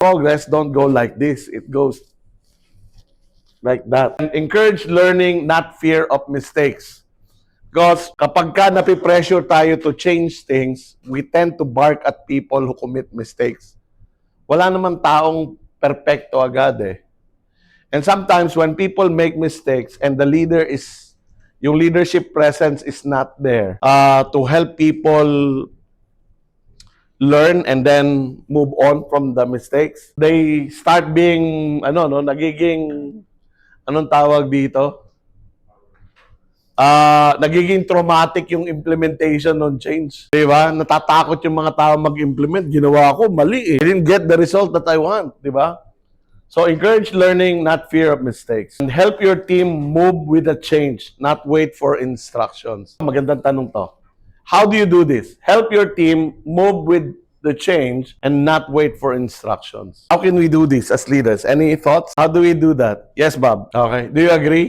Progress don't go like this. It goes like that. And encourage learning, not fear of mistakes. Because kapag ka napipressure tayo to change things, we tend to bark at people who commit mistakes. Wala naman taong perfecto agad eh. And sometimes when people make mistakes and the leader is, yung leadership presence is not there to help people learn and then move on from the mistakes, they start being, nagiging, anong tawag dito? Nagiging traumatic yung implementation ng change. Di ba? Natatakot yung mga tao mag-implement. Ginawa ko, mali eh. I didn't get the result that I want. Di ba? So encourage learning, not fear of mistakes. And help your team move with the change, not wait for instructions. Magandang tanong to. How do you do this? Help your team move with the change and not wait for instructions. How can we do this as leaders? Any thoughts? How do we do that? Yes, Bob. Okay. Do you agree?